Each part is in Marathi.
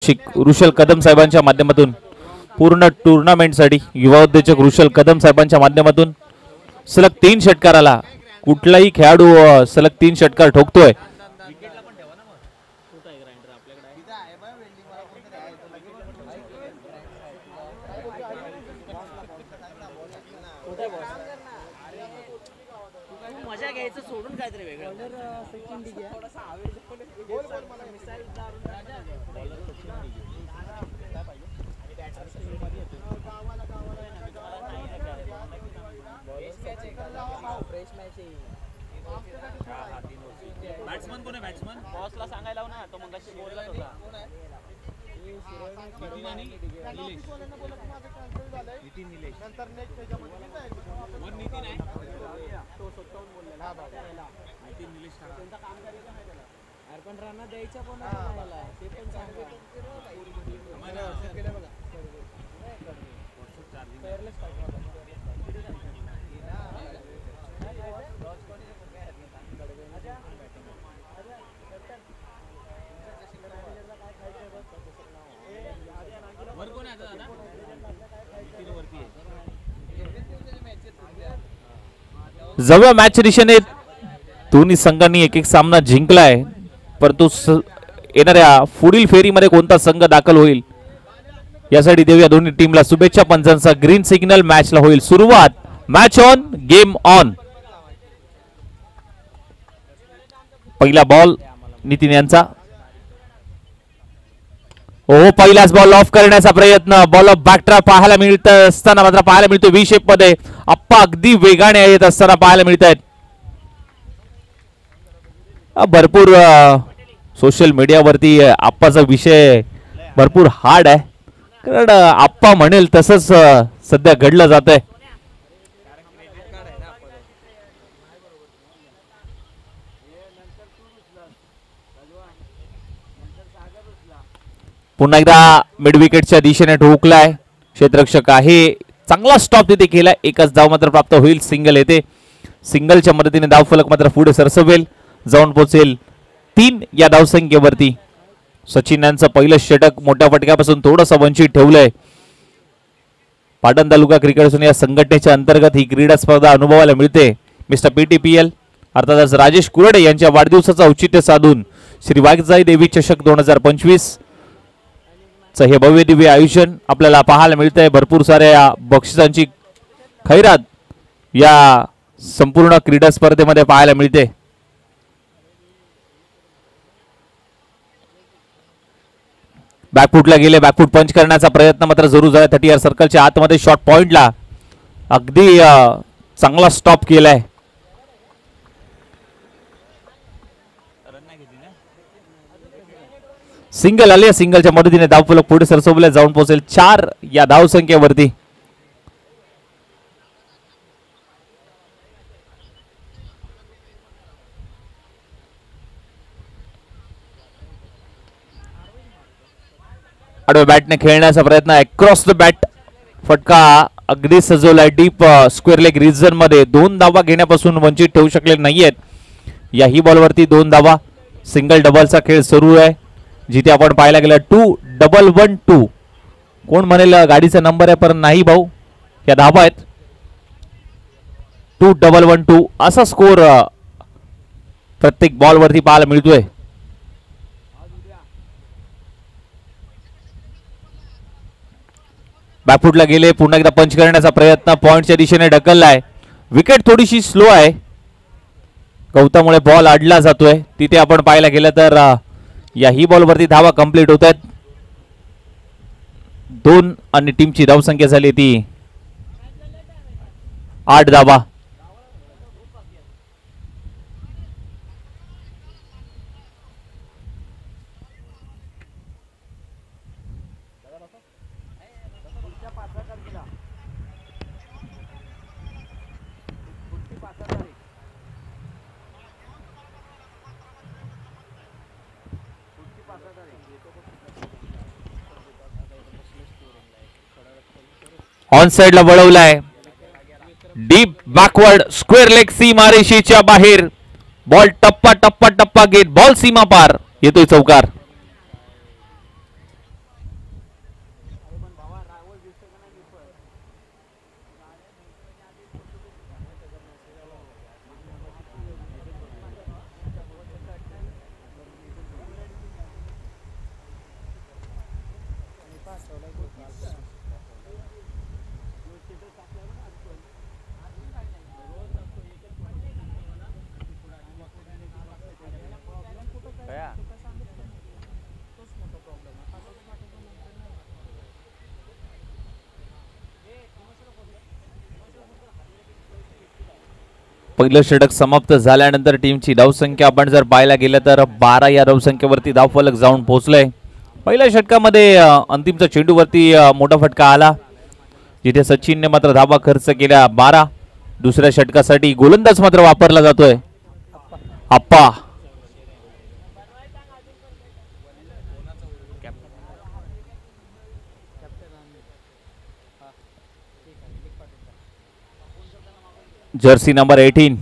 प्रादेशिक ऋषल कदम साहेबांच्या माध्यमातून पूर्ण टुर्नामेंटसाठी युवा उद्योजक ऋषल कदम साहेबांच्या माध्यमातून सलग 3 षटकाराला कुठलाही खेळाडू सलग 3 षटकार ठोकतोय. बॅट्समन कोण आहे? बॅट्समन बॉसला सांगायला ना, तो मगाशी बोलला होता. नितीन निलेश नंतर नेक्स्ट त्याच्यामध्ये वन नितीन आहे, तो स्वतःहून बोललेला. हा बाबा नितीन निलेश त्यांचा काम करायचं नाही त्याला. अरे पण रन द्यायचा कोणाला ते पण सांगितलं. आम्हाला केलं बघा फेअरलेस पाहिजे. जवळ मॅच दिशेने दोन्ही संघांनी एक एक सामना जिंकलाय, परंतु येणाऱ्या पुढील फेरीमध्ये कोणता संघ दाखल होईल यासाठी देऊया दोन्ही टीमला शुभेच्छा. पंचांचा ग्रीन सिग्नल. मॅचला होईल सुरुवात. Match on, game on. पहिला बॉल नितीन यांचा. हो, पहिलाच बॉल ऑफ करण्याचा प्रयत्न. बॉल ऑफ बॅकट्रॅप पाहायला मिळत असताना मात्र पाहायला मिळतो व्ही शेप मध्ये. अप्पा अगदी वेगाने येत असताना पाहायला मिळत आहेत. भरपूर सोशल मीडियावरती आप्पाचा विषय भरपूर हार्ड आहे, कारण आप्पा म्हणेल तसंच सध्या घडलं जात आहे. पुन्हा एकदा मिड विकेटच्या दिशेने ठोकलाय. क्षेत्ररक्षक आहे, चांगला स्टॉप तिथे केलाय. एकच धाव मात्र प्राप्त होईल. सिंगल येते. सिंगलच्या मदतीने धावफलक मात्र पुढे सरसवेल, जाऊन पोहोचेल 3 या धावसंख्येवरती. सचिन यांचं पहिलं षटक मोठ्या फटक्यापासून थोडंसं वंचित ठेवलंय. पाटण तालुका क्रिकेट असोसिएशन या संघटनेच्या अंतर्गत ही क्रीडा स्पर्धा अनुभवायला मिळते. मिस्टर PTPL अर्थातच राजेश कुरडे यांच्या वाढदिवसाचं औचित्य साधून श्री वाघजाई देवी चषक 2025 च हे भव्य दिव्य आयोजन आपल्याला पाहायला मिळतंय. भरपूर साऱ्या बक्षिसांची खैरात या संपूर्ण क्रीडा स्पर्धेमध्ये पाहायला मिळते. बॅकफुटला गेले. बॅकफुट पंच करण्याचा प्रयत्न मात्र जरूर झाला. 30 सर्कलच्या आतमध्ये शॉर्ट पॉइंटला अगदी चांगला स्टॉप केलाय. सिंगल आले. सिंगलच्या मदतीने धावफलक पुढे सरसवले, जाऊन पोहोचेल 4 या धावसंख्येवरती. आडव्या बॅटने खेळण्याचा प्रयत्न. अक्रॉस द बॅट फटका अगदी सजवलाय. डीप स्क्वेअर लेग रिजन मध्ये 2 धावा घेण्यापासून वंचित ठेवू शकले नाहीयेत. याही बॉलवरती 2 धावा. सिंगल डबलचा खेळ सुरू आहे, जिथे आपण पाहायला गेलं 2-1-1-2. कोण म्हणेल गाडीचा नंबर आहे, पण नाही भाऊ, या धावा आहेत. 2-1-1-2 असा स्कोर प्रत्येक बॉलवरती पाहायला मिळतोय. बॅकफुटला गेले. पुन्हा एकदा पंच करण्याचा प्रयत्न. पॉइंटच्या दिशेने ढकललाय. विकेट थोडीशी स्लो आहे, गवतामुळे बॉल अडला जातोय. तिथे आपण पाहायला गेलं तर याही बॉलवरती धावा कंप्लीट होत आहेत. 2 आणि टीमची धावसंख्या झाली ती 8 धावा. ऑन साइडला वळवलाय. डीप बॅकवर्ड स्क्वेअर लेग सीमारेषेच्या बाहेर. बॉल टप्पा टप्पा टप्पा घेत बॉल सीमा पार येतोय चौकार. पहिलं षटक समाप्त झाल्यानंतर टीमची धावसंख्या आपण जर पाहायला गेलं तर 12 या धावसंख्येवरती धावफलक जाऊन पोहोचलंय. पहिल्या षटकामध्ये अंतिमच्या चेंडूवरती मोठा फटका आला जिथे सचिनने मात्र धावा खर्च केल्या 12. दुसऱ्या षटकासाठी गोलंदाज मात्र वापरला जातोय आप्पा. जर्सी नंबर 18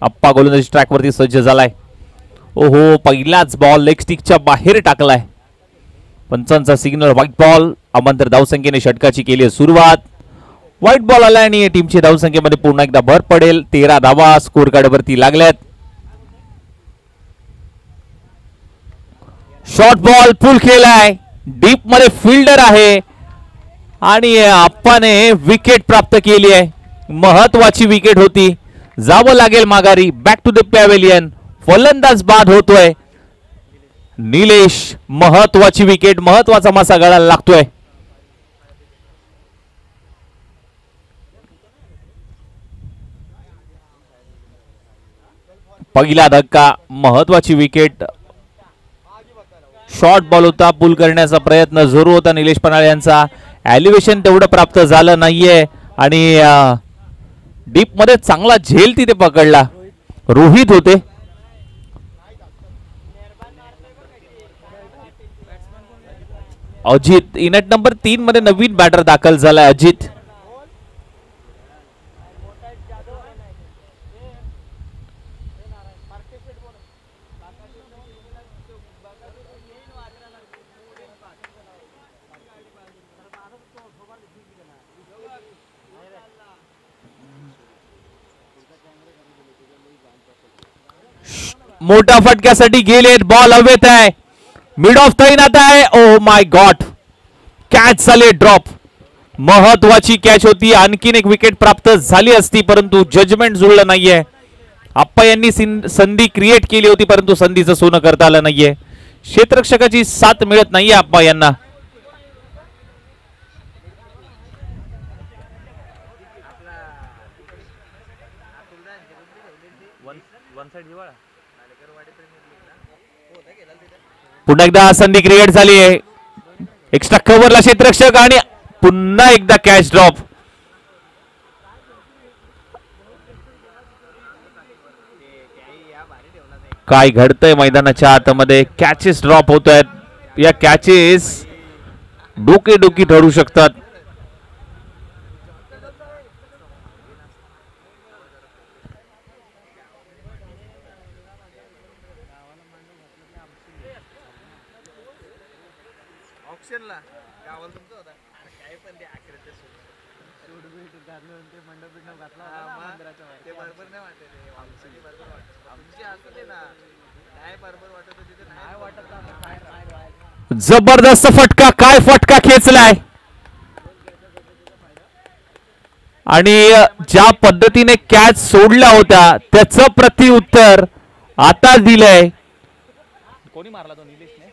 आप्पा गोलंदाजी ट्रॅक वरती सज्ज झालाय. ओहो, पहिलाच बॉल लेग स्टिकच्या बाहेर टाकलाय. पंचांचा सिग्नल व्हाईट बॉल. अमांतर धावसंख्येने षटकाची केली सुरुवात. व्हाईट बॉल आला आणि टीमची धावसंख्येमध्ये पुन्हा एकदा भर पडेल. 13 धावा स्कोर कार्ड वरती लागल्यात. शॉर्ट बॉल पुल केलाय. डीप मध्ये फिल्डर आहे आणि आप्पाने विकेट प्राप्त केली आहे. महत्वाची विकेट होती. जावं लागेल माघारी. Back to the pavilion. फलंदाज बाद होतोय. निलेश, महत्वाची विकेट, महत्वाचा मासा गळाला लागतोय. पहिला धक्का, महत्वाची विकेट. शॉर्ट बॉल होता. पुल करण्याचा प्रयत्न जरूर होता निलेश पन्हाळे यांचा. एलिव्हेशन तेवढं प्राप्त झालं नाहीये आणि डीप मध्ये चांगला झेल तिथे पकडला. रोहित होते. अजित इनट नंबर 3 मध्ये नवीन बॅटर दाखल झालाय. अजित मोठा फटक्यासाठी गेलेत. बॉल हवेत आहे. मिड ऑफ तैनात आहे. ओ माय गॉड, कॅच झाले ड्रॉप. महत्वाची कॅच होती. आणखीन एक विकेट प्राप्त झाली असती परंतु जजमेंट जुळलं नाहीये. आप्पा यांनी संधी क्रिएट केली होती परंतु संधीचं सोनं करता आलं नाहीये. क्षेत्ररक्षकाची साथ मिळत नाहीये आप्पा यांना. पुन्हा एकदा संधी क्रिएट झाली आहे. एक्स्ट्रा कव्हरला क्षेत्ररक्षक आणि पुन्हा एकदा कॅच ड्रॉप. काय घडतंय मैदानाच्या आतमध्ये. कॅचेस ड्रॉप होत आहेत. या कॅचेस डोकेदुखी ठरू शकतात. जबरदस्त फटका. काय फटका खेचलाय आणि ज्या पद्धतीने कॅच सोडला होता त्याचं प्रत्युत्तर आता दिलंय. कोणी मारला तो? निलेशने.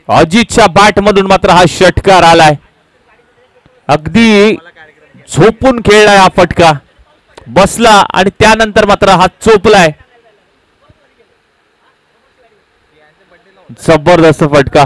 अजितच्या बॅट मधून मात्र हा षटकार आलाय. अगदी झोपून खेळलाय हा फटका. बसला आणि त्यानंतर मात्र हा चोपलाय. जबरदस्त फटका.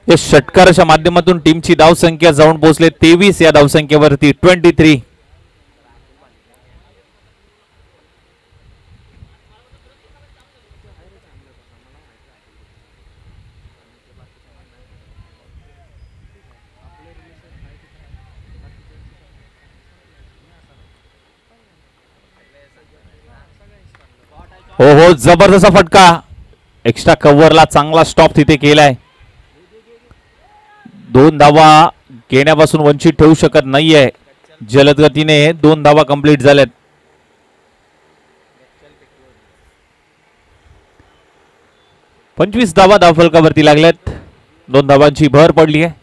या षटकाराच्या माध्यमातून टीमची धावसंख्या जाऊन पोहोचले 23 या धावसंख्येवरती 23. हो हो, जबरदस्त फटका. एक्स्ट्रा कव्हरला चांगला स्टॉप तिथे केलाय. 2 धावा घेण्यापासून वंचित ठेवू शकत नाहीये. जलद गतीने 2 धावा कंप्लीट झाल्यात. 25 धावा धावफलकावरती लागल्यात. 2 धावांची भर पडली आहे.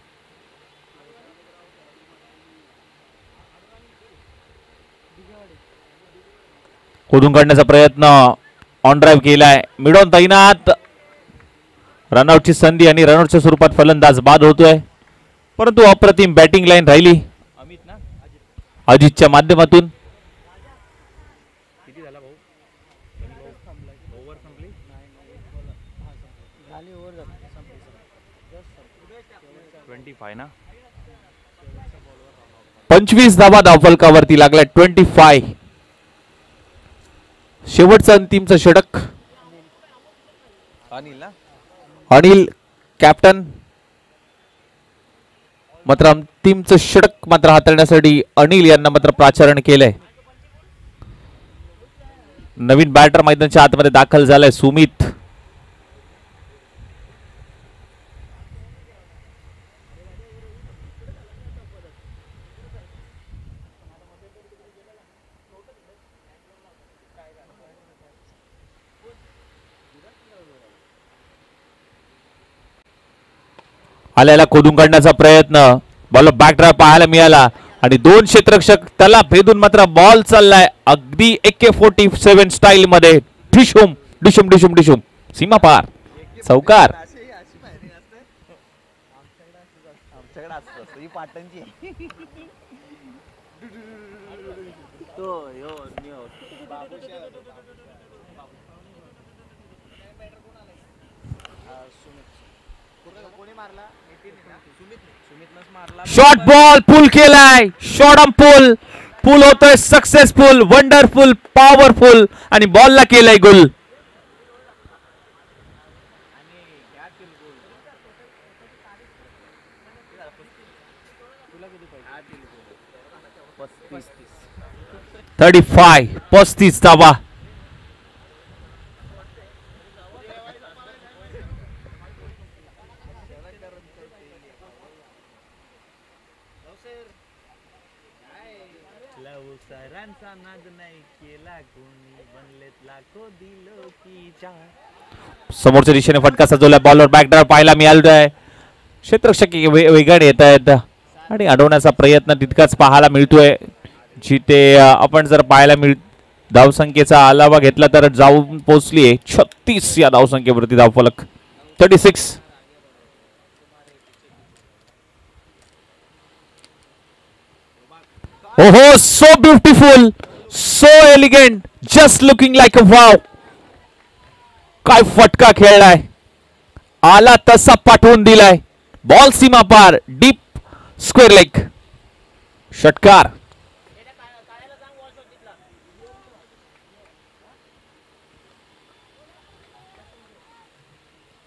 खोदून काढण्याचा प्रयत्न ऑन ड्राईव्ह केलाय. मिडॉन तैनात. रनआउटची संधी आणि रनआउटच्या स्वरूपात फलंदाज बाद होतोय. परंतु अप्रतिम बॅटिंग लाईन राहिली अजितच्या माध्यमातून. ना 25 धावा धावफलकावरती लागलाय. 25. शेवटचं अंतिमचं षटक. अनिल कॅप्टन मात्र अंतिमचं षटक मात्र हाताळण्यासाठी अनिल यांना मात्र प्राचारण केलंय. नवीन बॅटर मैदानाच्या आतमध्ये दाखल झालाय सुमित. आल्याला खोदून काढण्याचा प्रयत्न. बॉल बॅक ड्राइव्ह पाहायला मिळाला आणि 2 क्षेत्ररक्षक त्याला भेदून मात्र बॉल चाललाय अगदी AK-47 स्टाईल मध्ये. डिशुम डिशुम डिशुम डिशुम सीमा पार. चौकार. शॉर्ट बॉल पुल केलाय. शॉर्ट ऑन पुल. पुल होतोय सक्सेसफुल, वंडरफुल, पॉवरफुल आणि बॉलला केलाय गोल. $35. 35 धावा. समोरच्या दिशेने फटका सजवला. बॉलवर बॅकड्राइव्ह पाहायला मिळालंय. क्षेत्ररक्षक वेगाने येत आहेत आणि अडवण्याचा प्रयत्न तितकाच पाहायला मिळतोय. जिथे आपण जर पाहायला धावसंख्येचा आलावा घेतला तर जाऊन पोहोचलीये 36 या धावसंख्येवरती धावफलक. 36. ओहो, so beautiful, so elegant, just looking like a wow. काय फटका खेळलाय. आला तसा पाठवून दिलाय. बॉल सीमा पार. Deep square leg. षटकार.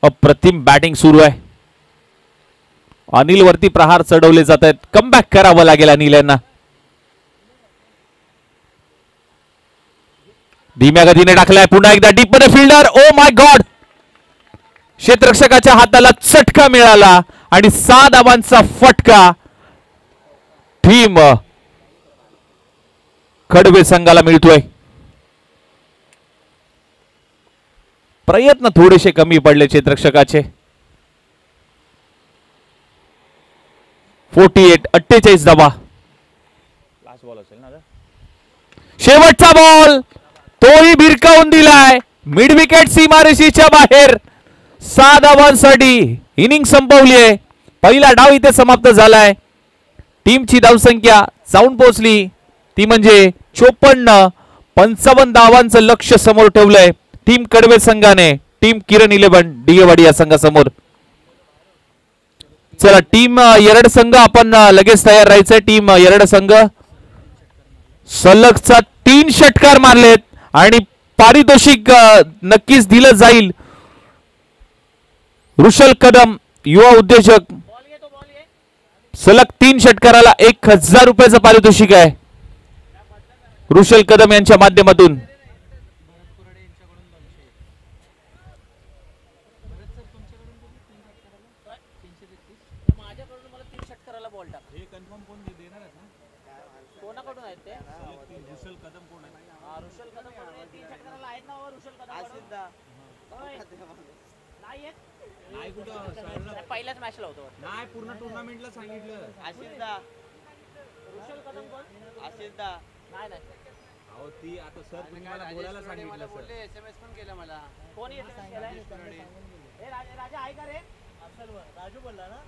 अप्रतिम बॅटिंग सुरू आहे. अनिल वरती प्रहार चढवले जात आहेत. कमबॅक करावं लागेल अनिल यांना. धीम्या गतीने टाकलाय. पुन्हा एकदा डीप मध्ये फिल्डर. Oh my God. क्षेत्ररक्षकाच्या हाताला चटका मिळाला आणि 6 धावांचा फटका टीम खडवे संघाला मिळतोय. प्रयत्न थोडेसे कमी पडले क्षेत्ररक्षकाचे. 48 धावा. शेवटचा बॉल तोही भिरकावून दिलाय. मिड विकेट सीमारेषेच्या बाहेर. 6 धावांसाठी इनिंग संपवली आहे. पहिला डाव इथे समाप्त झालाय. टीमची धावसंख्या जाऊन पोहोचली ती म्हणजे 54. 55 धावांचं लक्ष्य समोर ठेवलंय टीम कडवे संघाने. टीम किरण 11 डिगेवाडी या संघासमोर. चला टीम येरड संघ आपण लगेच तयार राहायचंय. टीम येरड संघ सलगचा 3 षटकार मारलेत आणि पारितोषिक नक्कीच दिलं जाईल. रुशल कदम युवा उद्योजक सलग 3 षटकाराला 1000 रुपयाचं पारितोषिक आहे. रुशल कदम यांच्या माध्यमातून. कोणाकडून आहेत ते? ऋषल कदम कोण आहे? ऋषल कदम कोण आहे? 3 षटकाराला आहेत ना ऋषल कदम होय. नाही आहेत? नाही कुठं पहिल्याच मॅचला होतो नाही पूर्ण टुर्नामेंटला सांगितलं. ऋषल कदम कोण? नाही नाही अहो ती आता सर तुम्ही मला बोलायला सांगितलं सर. SMS पण केला मला. कोणी SMS केलाय? ए राजा आहे का रे? राजू बोलला ना?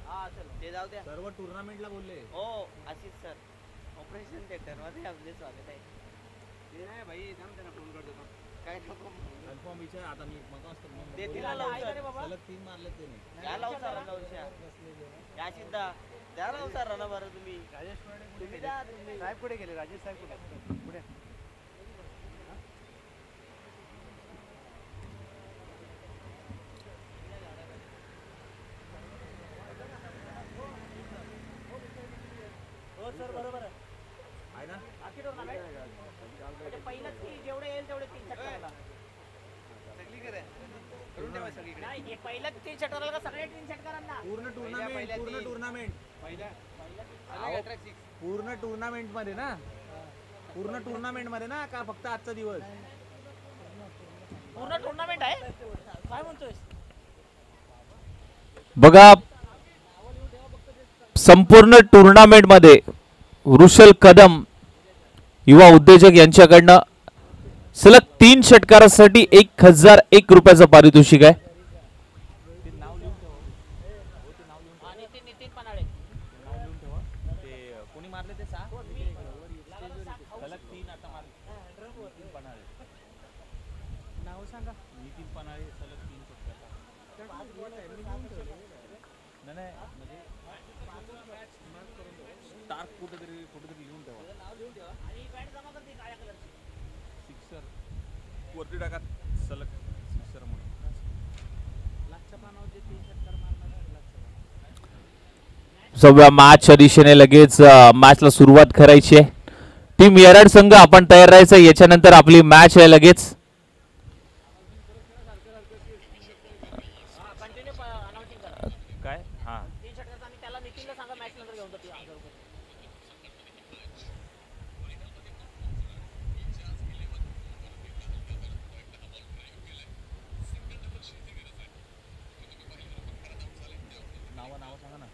हा असेल. ते जाऊ द्या. सर्व टुर्नामेंटला बोलले. हो आशिष सर ऑपरेशन थिएटर मध्ये आपले स्वागत आहे. ते नाही भाई थांब त्यांना फोन करतो थांब. काय नको कन्फर्म विचार आता मी मग देतील ना लवकर. सलग 3 मारले त्याने. या लवकर रनौशा या सिद्धा द्या लवकर रन बरं तुम्ही तुम्ही द्या तुम्ही साहेब कुठे गेले? राजेश साहेब कुठे? हो सर बरोबर आहे. आहे ना? बाकी टुर्नामेंट म्हणजे पहिलंच की जेवढे येईल तेवढे 3 षटकाराला. सगळीकडे करून ठेवा सगळीकडे. नाही हे पहिलंच 3 षटकाराला का सगळे 3 षटकारांना? पूर्ण टुर्नामेंट पहिल्या पूर्ण टुर्नामेंट मध्ये ना पूर्ण टुर्नामेंट मध्ये ना का फक्त आजचा दिवस. पूर्ण टुर्नामेंट आहे? काय म्हणतोय? बघा संपूर्ण टुर्नामेंट मध्ये ऋषल कदम युवा उद्योजक यांच्याकडनं सलग 3 षटकारासाठी 1001 रुपयाचं पारितोषिक आहे. आणि ते नितीन पनाळे ते कोणी मारले ते 6 सलग 3 आता मारले. नितीन पनाळे नाव सांगा. नितीन पनाळे सलग 3 षटकार. नाही नाही म्हणजे स्टार्क कुठेतरी लिहून ठेवा. आणि बॅट जमा करते काळ्या कलरची. सिक्सर वरती टाका सलग सिक्सर म्हणून. लागच्या पानावर जे 3 षटकार मारणार सव्या मॅचच्या दिशेने लगेच मॅचला सुरुवात करायची आहे. टीम येराड संघ आपण तयार राहायचं. याच्यानंतर आपली मॅच आहे लगेच. कंटिन्यू अनाउन्सिंग करा. काय हां 3 षटकाराचा आणि त्याला नितीनला सांगा मॅच नंतर घेऊन जातो 1000 रुपये. नाव सांगा ना.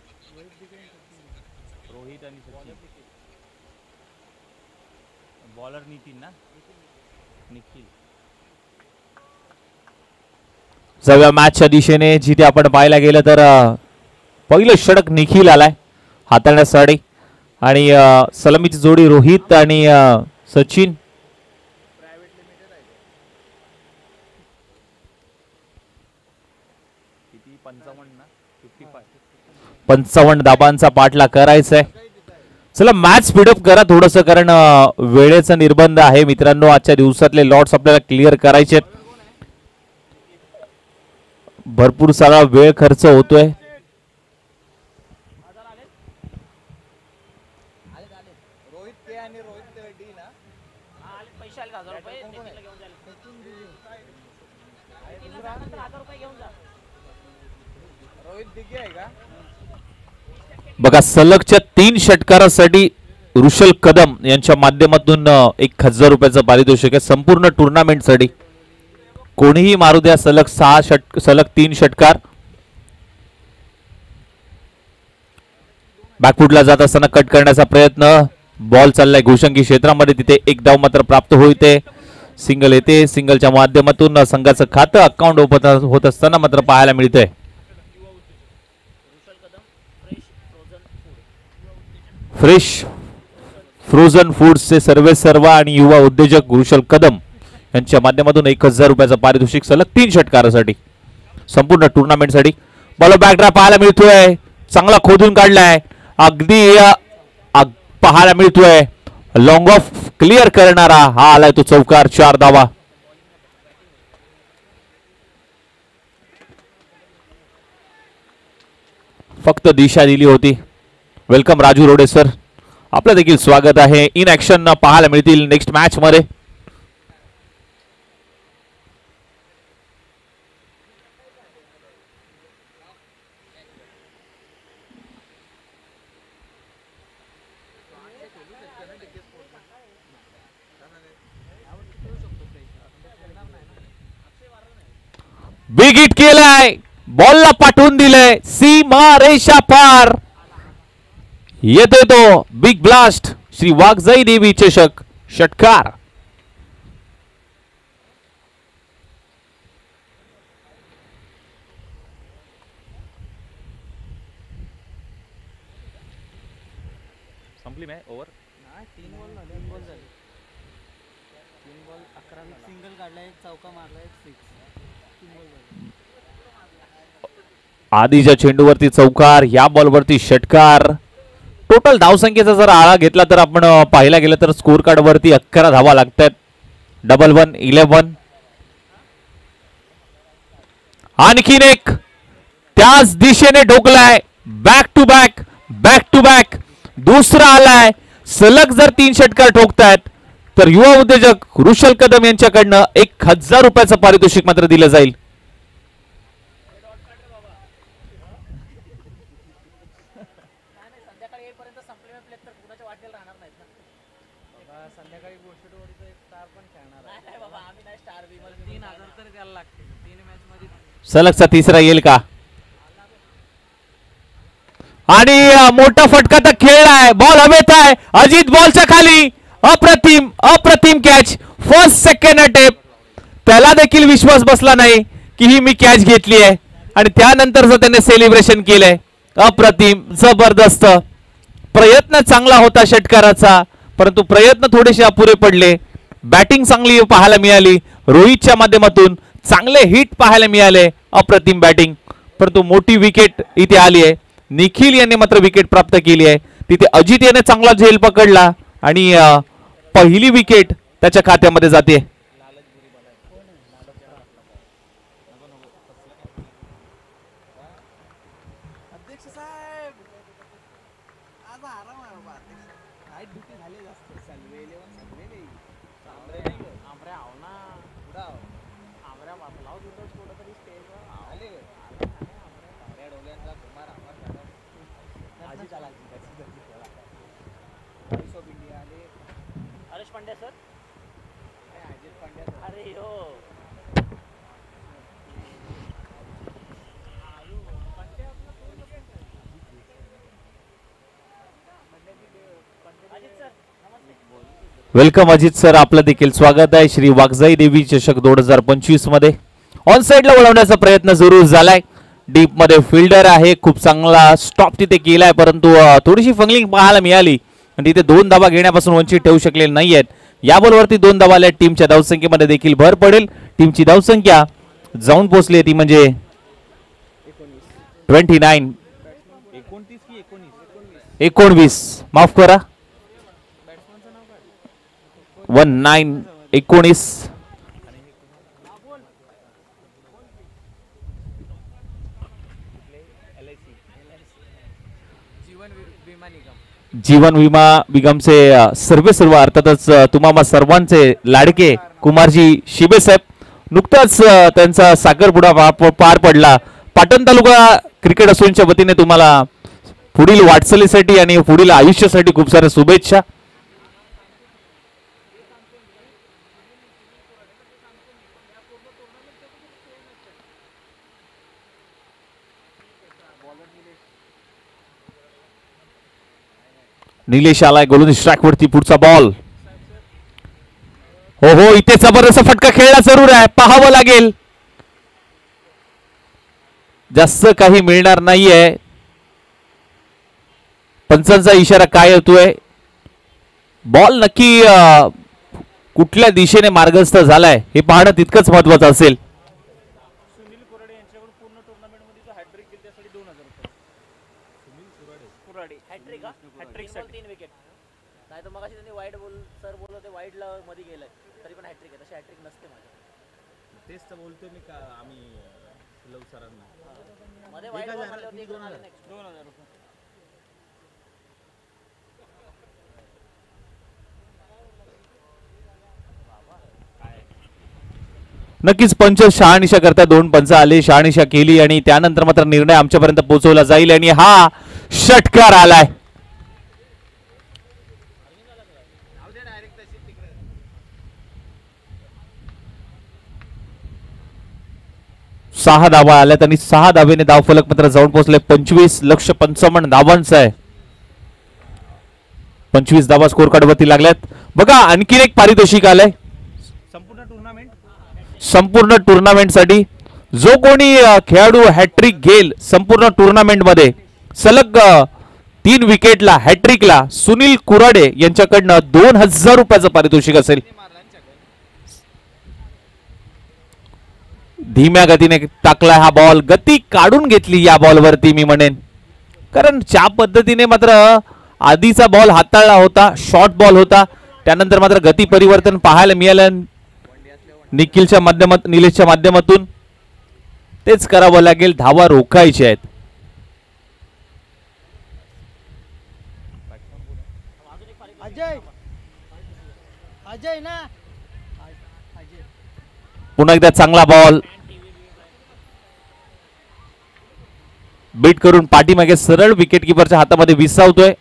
रोहित आणि सचिन. बॉलर नितीन ना निखिल. सव्या मॅचच्या दिशेने जिथे आपण पाहायला गेलं तर पहिलं षटक निखिल आलाय हाताळण्यासाठी आणि सलामीची जोडी रोहित आणि सचिन. किती 55 ना 55. 55 धाबांचा पाठला करायचा आहे. चला मॅच स्पीडअप करा थोडंसं कारण वेळेचा निर्बंध आहे मित्रांनो. आजच्या दिवसातले लॉट्स आपल्याला क्लिअर करायचे आहेत. भरपूर सारा वेळ खर्च होतोय. रोहित के आणि रोहित डी ना आले पैसे आले 1000 रुपये नितीनला घेऊन जायला. नितीनला सांगितलं 1000 रुपये घेऊन जा. रोहित दिघे आहे का? बघा सलगच्या 3 षटकारासाठी ऋषल कदम यांच्या माध्यमातून 1000 रुपयाचं पारितोषिक आहे संपूर्ण टुर्नामेंटसाठी. कोणीही मारू द्या सलग 3 षटकार. बॅकफुटला जात असताना कट करण्याचा प्रयत्न. बॉल चाललाय घोषंकी क्षेत्रामध्ये. तिथे एक धाव मात्र प्राप्त होते. सिंगल येते. सिंगलच्या माध्यमातून संघाचं खातं अकाउंट होत असताना मात्र पाहायला मिळतंय. फ्रेश फ्रोझन फूड्सचे सर्वेसर्वा आणि युवा उद्योजक ऋषल कदम यांच्या माध्यमातून 1000 रुपयाचं पारितोषिक सलग 3 षटकारासाठी संपूर्ण टुर्नामेंटसाठी. बॉल बॅकड्रॉप पाहायला मिळतोय. चांगला खोदून काढलाय. अगदी पाहायला मिळतोय. लॉंग ऑफ क्लिअर करणारा हा आलाय तो चौकार. 4 धावा. फक्त दिशा दिली होती. Welcome Raju Rode sir. आपलं देखील स्वागत आहे. इन ऍक्शन पाहायला मिळतील नेक्स्ट मॅच मध्ये. बिग हिट केलाय, बॉलला पाठवून दिलंय सीमा रेषा पार. येतोय तो बिग ब्लास्ट श्री वाघजाई देवी चषक षटकार. संपली मॅच ओव्हर. तीन बॉल झाले, 3 बॉल झाले. 3 बॉल 11 सिंगल काढला, एक चौका मारला, एक 6. 3 बॉल झाले. आधीच्या चेंडूवरती चौकार, या बॉलवरती षटकार. टोटल धावसंख्येचा जर आळा घेतला तर आपण पाहायला गेलं तर स्कोर कार्ड वरती 11 धावा लागतात. 11 11. आणखीन एक त्याच दिशेने ढोकलाय. Back to back, back to back. दुसरा आलाय. सलग जर 3 षटकार ठोकतायत तर युवा उद्योजक रुशल कदम यांच्याकडनं 1000 रुपयाचं पारितोषिक मात्र दिलं जाईल. संध्याकाळी गोष्टीचा एक स्टार पण खेळणार आहे. नाही बाबा, आम्ही नाही स्टार बी. मला 3000 तर द्यायला लागते 3 मॅच मध्ये. सलगचा तिसरा येईल का? आणि मोठा फटका तर खेळलाय. बॉल हवेत आहे. अजित बॉलच्या खाली. अप्रतिम अप्रतिम कॅच. First second attempt. त्याला देखील विश्वास बसला नाही की ही मी कॅच घेतली आहे आणि त्यानंतर त्याने सेलिब्रेशन केलंय. अप्रतिम, जबरदस्त. प्रयत्न चांगला होता षटकाराचा, परंतु प्रयत्न थोडेसे अपुरे पडले. बॅटिंग चांगली पाहायला मिळाली. रोहितच्या माध्यमातून चांगले हिट पाहायला मिळाले. अप्रतिम बॅटिंग, परंतु मोठी विकेट इथे आली आहे. निखिल यांनी मात्र विकेट प्राप्त केली आहे. तिथे अजित याने चांगला झेल पकडला आणि पहिली विकेट त्याच्या खात्यामध्ये जाते. अध्यक्ष साहेब, आज आराम आहे बाबा. नाईट ड्युटी झाली जास्त. आमरे आव ना आमऱ्या लाव दिवस कुठं तरी स्टेजवर आले. Haresh Pandya sir, Ajit Pandya sir. अरे हो, वेलकम अजित सर, आपलं देखील स्वागत आहे श्री वाघजाई देवी चषक 2025 मध्ये. ऑन साइडला वळवण्याचा प्रयत्न जरूर झालाय. डीप मध्ये फिल्डर आहे, खूप चांगला स्टॉप तिथे केलाय, परंतु थोडीशी फंगलिंग पाहायला मिळाली आणि तिथे 2 धावा घेण्यापासून वंचित ठेवू शकलेले नाहीयेत. या बॉलवरती 2 धावा आल्या. टीमच्या धावसंख्येमध्ये देखील भर पडेल. टीमची धावसंख्या जाऊन पोहोचली ती म्हणजे 29. 29 की 19, माफ करा. 19. जीवन विमा निगमचे सर्व अर्थातच तुम्हा सर्वांचे लाडके कुमारजी शिबे साहेब. नुकताच त्यांचा साखरपुडा पार पडला. पाटण तालुका क्रिकेट असोसिएशनच्या वतीने तुम्हाला पुढील वाटचालीसाठी आणि पुढील आयुष्यासाठी खूप साऱ्या शुभेच्छा. निलेश आलाय गोलंदाजी स्ट्राइक वरती. पुढचा बॉल. हो हो, इथे जबरदस्त फटका खेळला जरूर आहे. पाहावं लागेल. जास्त काही मिळणार नाहीये. पंचांचा इशारा काय होतोय? बॉल नक्की कुठल्या दिशेने मार्गस्थ झालाय हे पाहणं तितकंच महत्वाचं असेल. सुनील कुराडे यांच्याकडून पूर्ण टुर्नामेंट मध्ये जो हॅट्रिक केली त्यासाठी 2000 रुपये. सुनील कुराडे हॅट्रिक का? Hattrick 3 wicket. नाही तर मगाशी त्यांनी वाईट बोल सर बोललो ते वाईटला मध्ये गेलाय, तरी पण हॅट्रिक आहे. तशी हॅट्रिक नसते माझ्या. तेच तर बोलतोय मी का आम्ही लव सरांना मध्ये वाईट बॉल मारल्यावरती 1 2 आले नाही. 2000 रुपये. नक्कीच पंच शहानिशा करता 2 पंच आले, शहानिशा केली आणि त्यानंतर मात्र निर्णय आमच्यापर्यंत पोहोचवला जाईल आणि हा षटकार आलाय. 6 धावा आल्यात आणि 6 धावेने धावफलक मात्र जाऊन पोहोचले. 25,55,000 धावांचा आहे. 25 धावा स्कोर कार्ड वरती लागल्यात. बघा आणखीन एक पारितोषिक आलंय संपूर्ण टुर्नामेंट साठी. जो कोणी खेळाडू हॅट्रिक घेईल संपूर्ण टुर्नामेंट मध्ये, सलग 3 विकेटला हॅट्रिकला, सुनील कुराडे यांच्याकडनं 2,000 रुपयाचं पारितोषिक असेल. धीम्या गतीने टाकला हा बॉल, गती काढून घेतली या बॉल वरती मी म्हणेन, कारण ज्या पद्धतीने मात्र आधीचा बॉल हाताळला होता, शॉर्ट बॉल होता, त्यानंतर मात्र गती परिवर्तन पाहायला मिळालं निखिलच्या निलेशच्या माध्यमातून. तेच करावं लागेल, धावा रोखायच्या आहेत. अजय ना पुन्हा एकदा चांगला बॉल बीट करून पाठीमागे सरळ विकेट किपरच्या हातामध्ये विसावतोय.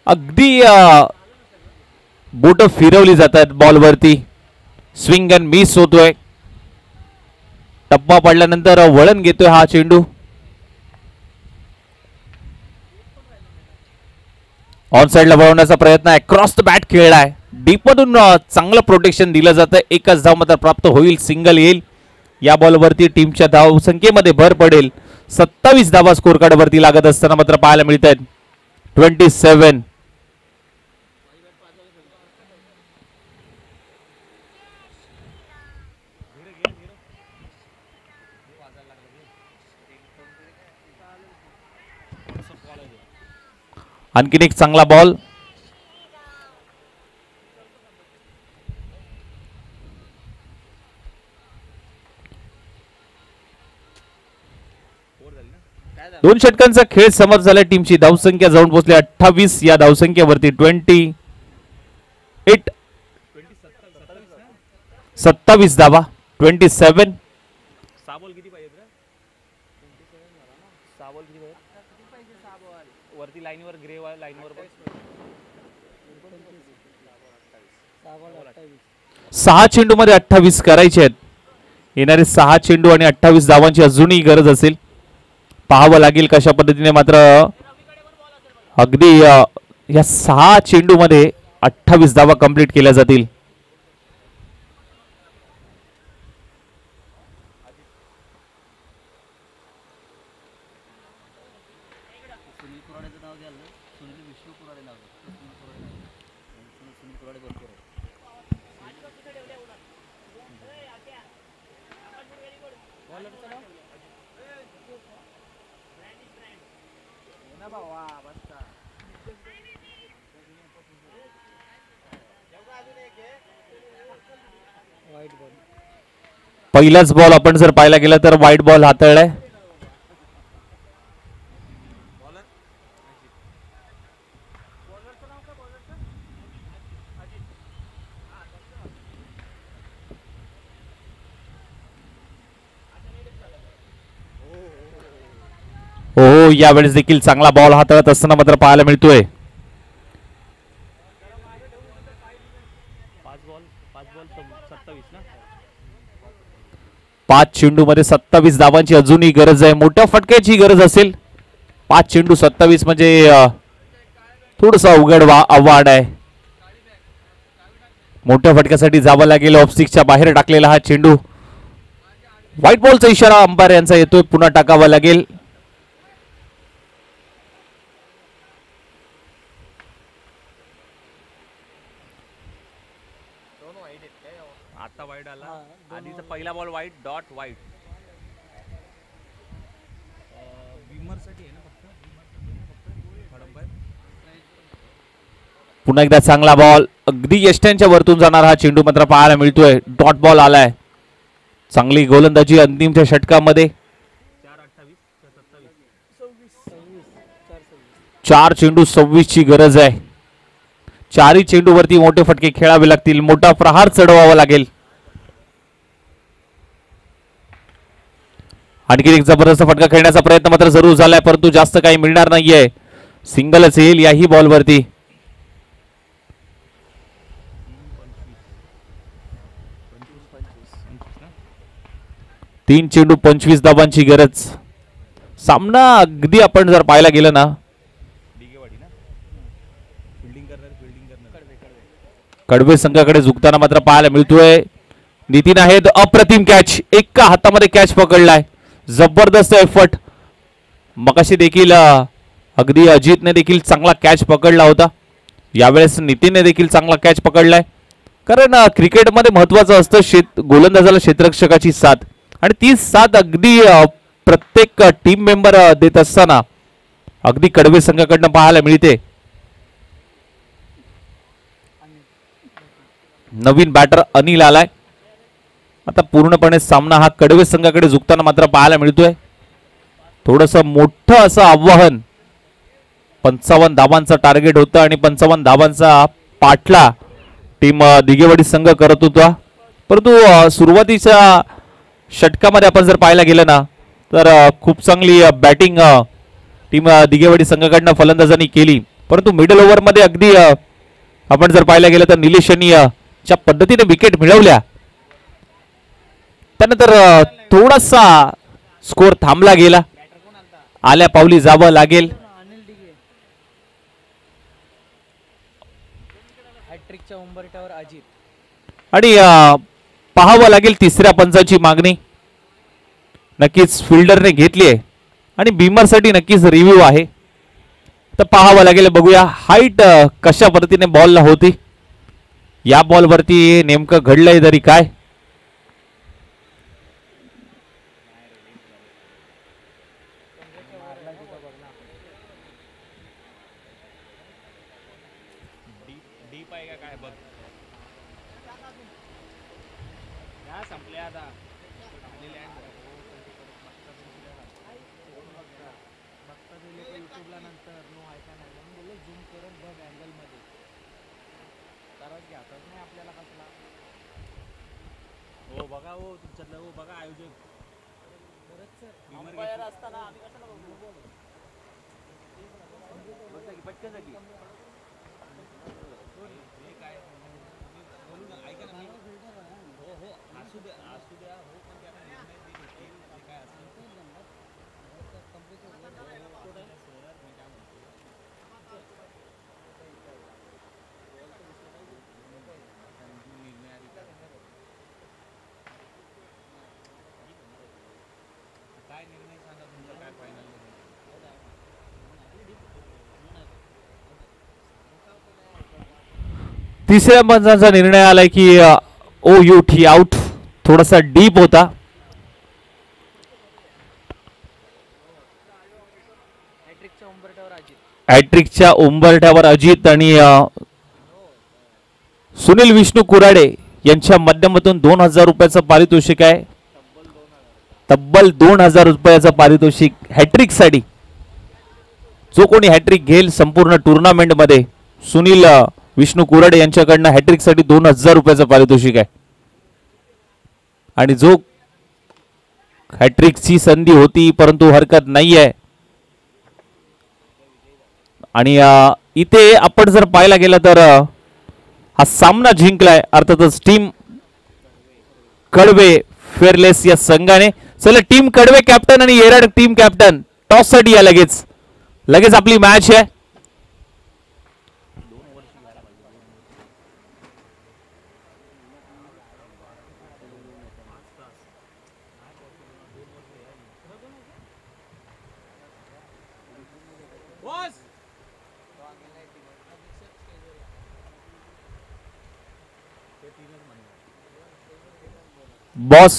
अगदी बोट फिरवली जातात बॉल वरती. स्विंग अँड मिस होतोय. टप्पा पडल्यानंतर वळण घेतोय हा चेंडू. ऑन साइडला वळवण्याचा प्रयत्न आहे. क्रॉस द बॅट खेळलाय. डीपमधून चांगलं प्रोटेक्शन दिलं जातं. एकच धाव मात्र प्राप्त होईल, सिंगल येईल. या बॉलवरती टीमच्या धाव संख्येमध्ये भर पडेल. 27 धावा स्कोर कार्ड वरती लागत असताना मात्र पाहायला मिळत आहेत. 27. आणखीन एक चांगला बॉल. दोन षटकांचा खेळ समोर झाला. टीमची धावसंख्या जाऊन पोहोचली 28. या धावसंख्येवरती 27 धावा. 27. वरती लाईनवर ग्रे लाईनवर 6 चेंडू मध्ये 28 करायचे आहेत. येणारे 6 चेंडू आणि 28 धावांची अजूनही गरज असेल. पाहावं लागेल कशा पद्धतीने मात्र अगदी या 6 चेंडू मध्ये 28 धावा कंप्लीट केल्या जातील. पहिलाच बॉल आपण जर पाहायला गेला तर वाईट बॉल हाताळलाय. हो, यावेळेस देखील चांगला बॉल हाताळत असताना मात्र पाहायला मिळतोय. 5 चेंडू मध्ये 27 धावांची अजूनही गरज आहे. मोठ्या फटक्याची गरज असेल. 5 चेंडू 27 म्हणजे थोडस अवघड आव्हान आहे. मोठ्या फटक्यासाठी जावं लागेल. ऑफस्टिकच्या बाहेर टाकलेला हा चेंडू. व्हाईट बॉलचा इशारा अंपायर यांचा येतोय. पुन्हा टाकावा लागेल. आता वाईट आला. आधीचा पहिला बॉल वाईट, डॉट वाईट. पुन्हा एकदा चांगला बॉल. अगदी यष्ट्यांच्या वरतून जाणारा हा चेंडू मात्र पाहायला मिळतोय. डॉट बॉल आलाय. चांगली गोलंदाजी अंतिमच्या षटकामध्ये. 4 चेंडू 26 ची गरज आहे. 4ही चेंडू वरती मोठे फटके खेळावे लागतील. मोठा प्रहार चढवावा लागेल. आणखी एक जबरदस्त फटका खेळण्याचा प्रयत्न मात्र जरूर झालाय, परंतु जास्त काही मिळणार नाहीये. सिंगलच येईल याही बॉल वरती. 3 चेंडू 25 धावांची गरज. सामना अगदी आपण जर पाहायला गेलं ना, कडवे संघाकडे झुकताना मात्र पाहायला मिळतोय. नितीन आहेत अप्रतिम कॅच, एका हातामध्ये कॅच पकडलाय. जबरदस्त एफर्ट. मगाशी देखील अगदी अजितने देखील चांगला कॅच पकडला होता. यावेळेस नितीनने देखील चांगला कॅच पकडलाय. कारण क्रिकेटमध्ये महत्वाचं असतं गोलंदाजाला क्षेत्ररक्षकाची साथ, आणि ती साथ अगदी प्रत्येक टीम मेंबर देत असताना अगदी कडवे संघाकडनं पाहायला मिळते. नवीन बॅटर अनिल आलाय. आता पूर्णपणे सामना हा कडवे संघाकडे झुकताना मात्र पाहायला मिळतोय. थोडस मोठं असं आव्हान, 55 धावांचं टार्गेट होतं आणि 55 धावांचा पाठला टीम दिगेवाडी संघ करत होता. परंतु सुरुवातीच्या षटकामध्ये आपण जर पाहायला गेलं ना, तर खूप चांगली बॅटिंग टीम दिगेवाडी संघाकडनं फलंदाजांनी केली. परंतु मिडल ओव्हरमध्ये अगदी आपण जर पाहायला गेलं तर निलेश यांनी ज्या पद्धतीने विकेट मिळवल्या, त्यानंतर थोडासा स्कोर थांबला गेला. आल्या पावली जावं लागेल. हॅट्रिकच्या उंबरठ्यावर अजित. आणि पाहावं लागेल तिसऱ्या पंचाची मागणी नक्कीच फिल्डरने घेतली आहे आणि बीमरसाठी नक्कीच रिव्ह्यू आहे. तर पाहावं लागेल, बघूया हाईट कशा पद्धतीने बॉलला होती. या बॉलवरती नेमकं घडलंय तरी काय. तिसऱ्या पंचाचा निर्णय आलाय की OUT आउट, थोडासा डीप होता. हॅट्रिकच्या उंबरठ्यावर अजित आणि सुनील विष्णू कुराडे यांच्या माध्यमातून 2000 रुपयाचं पारितोषिक आहे. तब्बल 2000 रुपयाचं पारितोषिक हॅट्रिक साठी. जो कोणी हॅट्रिक घेईल संपूर्ण टुर्नामेंट मध्ये, सुनील विष्णू कुराडे यांच्याकडनं हॅट्रिक साठी 2000 रुपयाचं पारितोषिक आहे. आणि जो हॅट्रिकची संधी होती परंतु हरकत नाहीये. आणि इथे आपण जर पाहायला गेलं तर हा सामना जिंकलाय अर्थातच टीम कडवे फेअरलेस या संघाने. चला टीम कडवे कॅप्टन आणि येराड टीम कॅप्टन टॉस साठी या. लगेच आपली मॅच आहे. बॉस